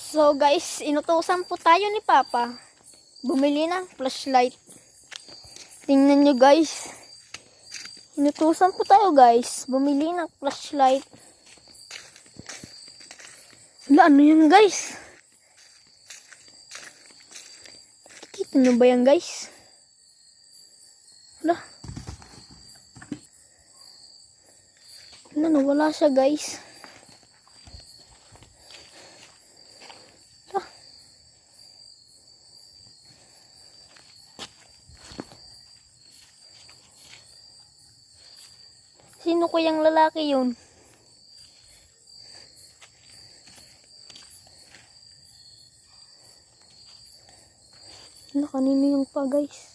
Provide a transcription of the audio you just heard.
So guys, inutusan po tayo ni Papa. Bumili ng flashlight. Tingnan nyo guys. Inutusan po tayo guys. Bumili ng flashlight. Wala, ano yan guys? Nakikita nyo ba yan guys? Wala. Wala, nawala siya guys. Sino kayang lalaki yun? Wala, kanino yung pa guys?